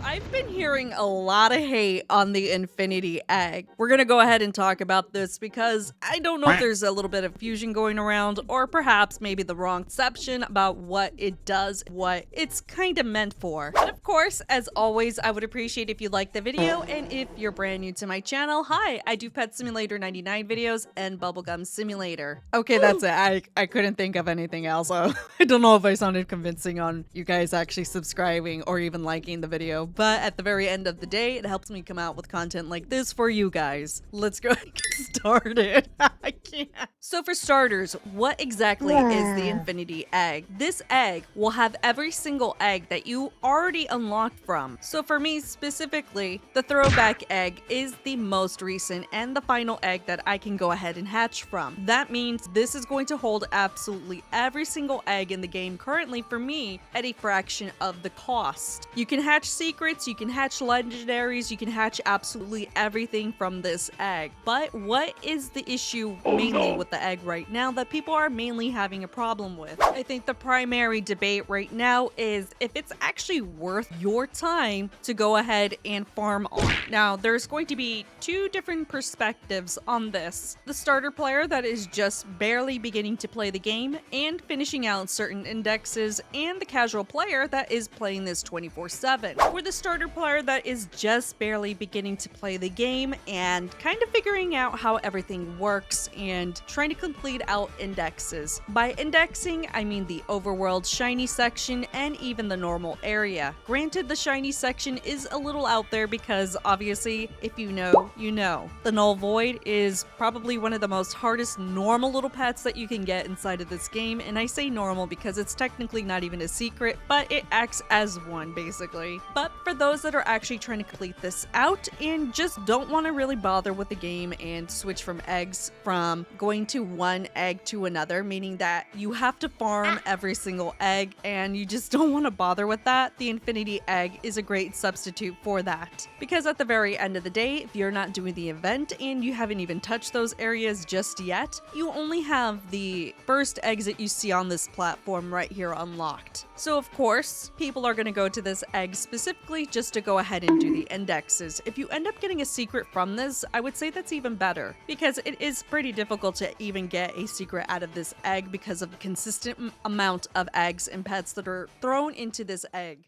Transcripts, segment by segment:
I've been hearing a lot of hate on the infinity egg. We're gonna go ahead and talk about this because I don't know if there's a little bit of fusion going around, or perhaps maybe the wrong conception about what it does, what it's kind of meant for. But of course, as always, I would appreciate if you like the video, and if you're brand new to my channel, hi, I do Pet Simulator 99 videos and Bubblegum Simulator. Okay, that's it. I couldn't think of anything else. I don't know if I sounded convincing on you guys actually subscribing or even liking the video, but at the very end of the day, it helps me come out with content like this for you guys. Let's go and get started. I can't. So for starters, what exactly is the infinity egg? This egg will have every single egg that you already unlocked from. So for me specifically, the throwback egg is the most recent and the final egg that I can go ahead and hatch from. That means this is going to hold absolutely every single egg in the game currently for me at a fraction of the cost. You can hatch secrets, you can hatch legendaries, you can hatch absolutely everything from this egg. But what is the issue mainly with the egg right now that people are mainly having a problem with? I think the primary debate right now is if it's actually worth your time to go ahead and farm on. Now, there's going to be two different perspectives on this. The starter player that is just barely beginning to play the game and finishing out certain indexes, and the casual player that is playing this 24/7. For the starter player that is just barely beginning to play the game and kind of figuring out how everything works and trying to complete out indexes. By indexing, I mean the overworld shiny section and even the normal area. Granted, the shiny section is a little out there because obviously, if you know, you know. The null void is probably one of the most hardest normal little pets that you can get inside of this game, and I say normal because it's technically not even a secret, but it acts as one basically. But for those that are actually trying to complete this out and just don't want to really bother with the game and switch from eggs, from going to one egg to another, meaning that you have to farm every single egg and you just don't want to bother with that, the infinity egg is a great substitute for that. Because at the very end of the day, if you're not doing the event and you haven't even touched those areas just yet, you only have the first eggs that you see on this platform right here unlocked. So of course, people are going to go to this egg specifically just to go ahead and do the indexes. If you end up getting a secret from this, I would say that's even better, because it is pretty difficult to even get a secret out of this egg because of the consistent amount of eggs and pets that are thrown into this egg.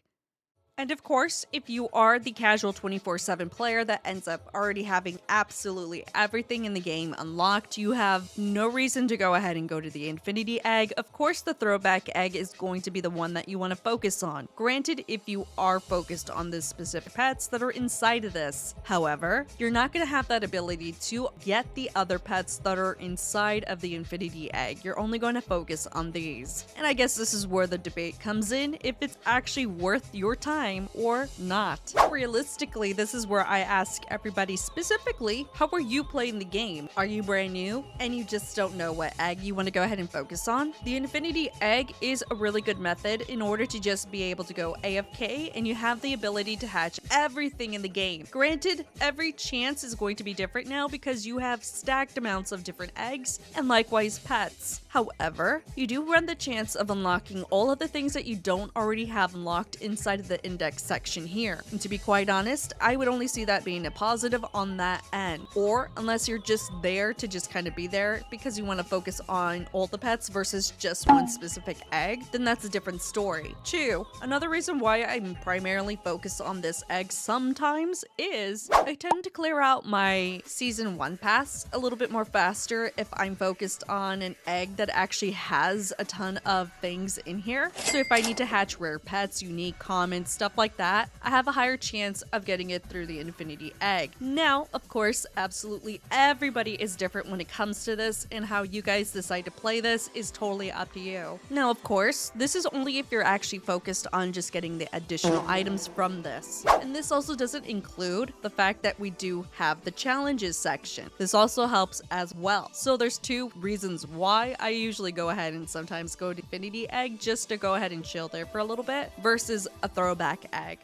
And of course, if you are the casual 24/7 player that ends up already having absolutely everything in the game unlocked, you have no reason to go ahead and go to the infinity egg. Of course, the throwback egg is going to be the one that you want to focus on. Granted, if you are focused on the specific pets that are inside of this. However, you're not going to have that ability to get the other pets that are inside of the infinity egg. You're only going to focus on these. And I guess this is where the debate comes in, if it's actually worth your time or not. Realistically, this is where I ask everybody specifically, how are you playing the game? Are you brand new and you just don't know what egg you want to go ahead and focus on? The infinity egg is a really good method in order to just be able to go AFK and you have the ability to hatch everything in the game. Granted, every chance is going to be different now because you have stacked amounts of different eggs and likewise pets. However, you do run the chance of unlocking all of the things that you don't already have unlocked inside of the index section here. And to be quite honest, I would only see that being a positive on that end. Or unless you're just there to just kind of be there because you want to focus on all the pets versus just one specific egg, then that's a different story. Two, another reason why I'm primarily focused on this egg sometimes is I tend to clear out my season 1 pass a little bit more faster if I'm focused on an egg that actually has a ton of things in here. So if I need to hatch rare pets, unique, common, stuff like that, I have a higher chance of getting it through the infinity egg. Now, of course, absolutely everybody is different when it comes to this, and how you guys decide to play this is totally up to you. Now, of course, this is only if you're actually focused on just getting the additional items from this. And this also doesn't include the fact that we do have the challenges section. This also helps as well. So there's two reasons why I usually go ahead and sometimes go to infinity egg, just to go ahead and chill there for a little bit versus a throwback egg.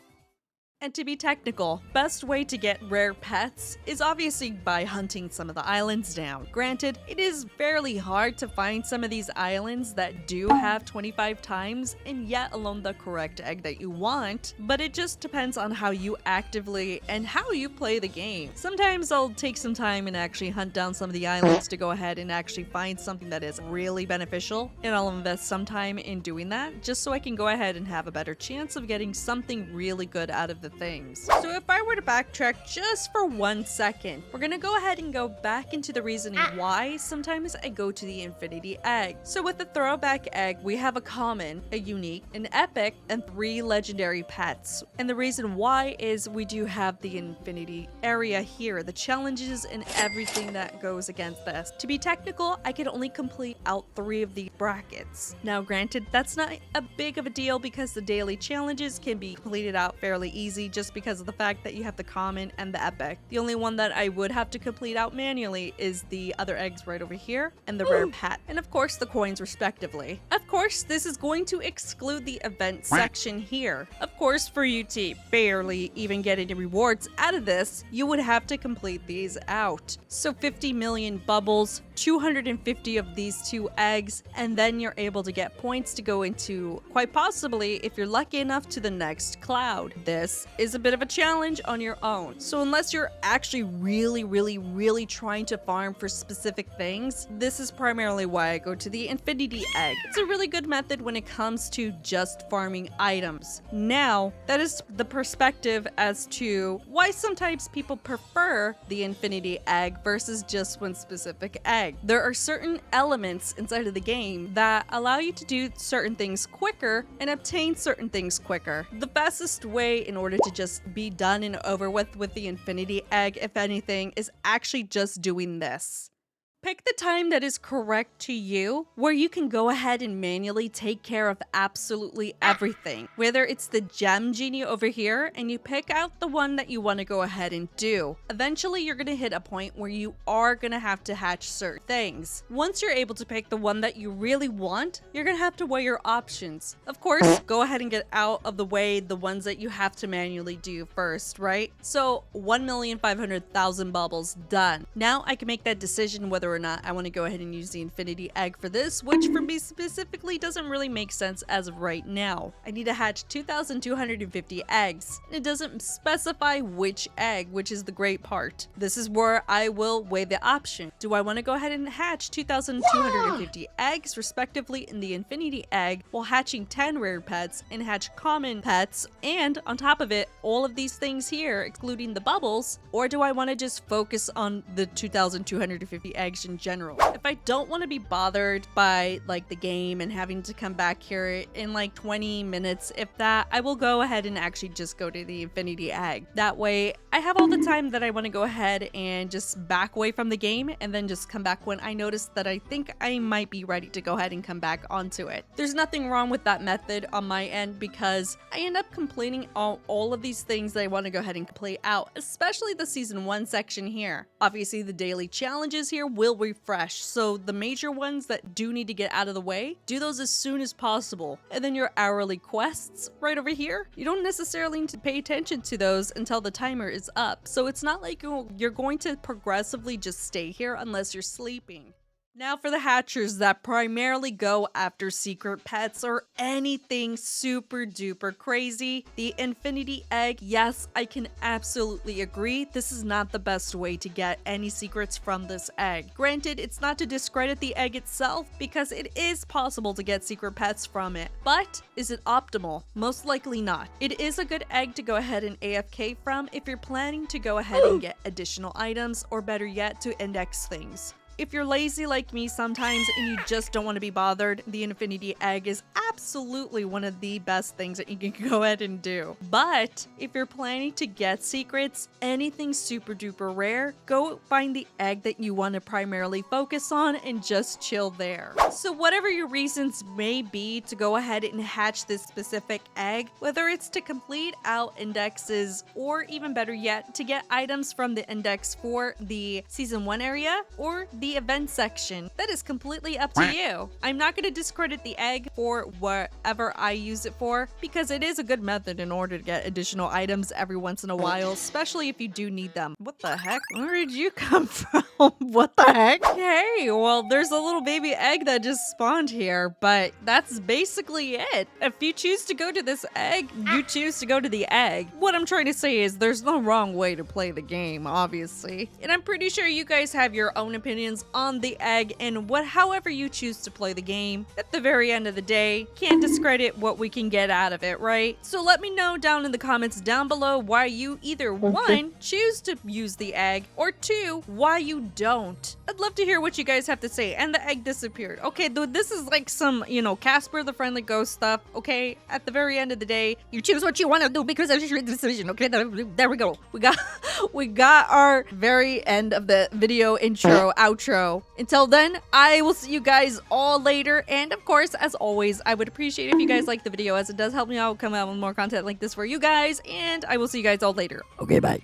And to be technical, best way to get rare pets is obviously by hunting some of the islands down. Granted, it is fairly hard to find some of these islands that do have 25 times and yet alone the correct egg that you want, but it just depends on how you actively and how you play the game. Sometimes I'll take some time and actually hunt down some of the islands to go ahead and actually find something that is really beneficial, and I'll invest some time in doing that just so I can go ahead and have a better chance of getting something really good out of the things. So if I were to backtrack just for 1 second, we're gonna go ahead and go back into the reasoning why sometimes I go to the infinity egg. So with the throwback egg, we have a common, a unique, an epic, and 3 legendary pets. And the reason why is we do have the infinity area here, the challenges and everything that goes against this. To be technical, I can only complete out 3 of the brackets. Now granted, that's not a big of a deal because the daily challenges can be completed out fairly easy just because of the fact that you have the common and the epic. The only one that I would have to complete out manually is the other eggs right over here and the rare pet, and of course the coins respectively. Of course, this is going to exclude the event section here. Of course, for you to barely even get any rewards out of this, you would have to complete these out. So 50 million bubbles, 250 of these 2 eggs, and then you're able to get points to go into, quite possibly, if you're lucky enough, to the next cloud. This is a bit of a challenge on your own. So unless you're actually really trying to farm for specific things, this is primarily why I go to the infinity egg. It's a really good method when it comes to just farming items. Now, that is the perspective as to why sometimes people prefer the infinity egg versus just one specific egg. There are certain elements inside of the game that allow you to do certain things quicker and obtain certain things quicker. The fastest way in order to just be done and over with the infinity egg, if anything, is actually just doing this. Pick the time that is correct to you, where you can go ahead and manually take care of absolutely everything. Whether it's the gem genie over here, and you pick out the one that you want to go ahead and do. Eventually, you're going to hit a point where you are going to have to hatch certain things. Once you're able to pick the one that you really want, you're going to have to weigh your options. Of course, go ahead and get out of the way the ones that you have to manually do first, right? So 1,500,000 bubbles done. Now I can make that decision whether or not I want to go ahead and use the infinity egg for this, which for me specifically doesn't really make sense as of right now. I need to hatch 2,250 eggs. It doesn't specify which egg, which is the great part. This is where I will weigh the option. Do I want to go ahead and hatch 2,250 eggs respectively in the infinity egg while hatching 10 rare pets and hatch common pets, and on top of it all of these things here excluding the bubbles, or do I want to just focus on the 2,250 eggs in general? If I don't want to be bothered by like the game and having to come back here in like 20 minutes, if that, I will go ahead and actually just go to the infinity egg. That way I have all the time that I want to go ahead and just back away from the game and then just come back when I notice that I think I might be ready to go ahead and come back onto it. There's nothing wrong with that method on my end because I end up completing all of these things that I want to go ahead and complete out, especially the season 1 section here. Obviously the daily challenges here will refresh, so the major ones that do need to get out of the way, do those as soon as possible. And then your hourly quests right over here, you don't necessarily need to pay attention to those until the timer is up, so it's not like you're going to progressively just stay here unless you're sleeping. Now for the hatchers that primarily go after secret pets or anything super duper crazy, the infinity egg, yes, I can absolutely agree, this is not the best way to get any secrets from this egg. Granted, it's not to discredit the egg itself because it is possible to get secret pets from it, but is it optimal? Most likely not. It is a good egg to go ahead and AFK from if you're planning to go ahead and get additional items, or better yet, to index things. If you're lazy like me sometimes and you just don't want to be bothered, the infinity egg is absolutely one of the best things that you can go ahead and do. But if you're planning to get secrets, anything super duper rare, go find the egg that you want to primarily focus on and just chill there. So whatever your reasons may be to go ahead and hatch this specific egg, whether it's to complete out indexes or even better yet, to get items from the index for the season 1 area or the event section. That is completely up to you. I'm not going to discredit the egg for whatever I use it for, because it is a good method in order to get additional items every once in a while, especially if you do need them. What the heck? Where did you come from? What the heck? Hey, well, there's a little baby egg that just spawned here, but that's basically it. If you choose to go to this egg, you choose to go to the egg. What I'm trying to say is there's no wrong way to play the game, obviously. And I'm pretty sure you guys have your own opinions on the egg and however you choose to play the game. At the very end of the day, can't discredit what we can get out of it, right? So let me know down in the comments down below why you either 1, choose to use the egg, or 2, why you don't. I'd love to hear what you guys have to say. And the egg disappeared. Okay, though this is like some, Casper the Friendly Ghost stuff, okay? At the very end of the day, you choose what you want to do because it's your decision, okay? There we go. We got our very end of the video intro, outro. Until then, I will see you guys all later. And of course, as always, I would appreciate if you guys like the video, as it does help me out come out with more content like this for you guys. And I will see you guys all later. Okay, bye.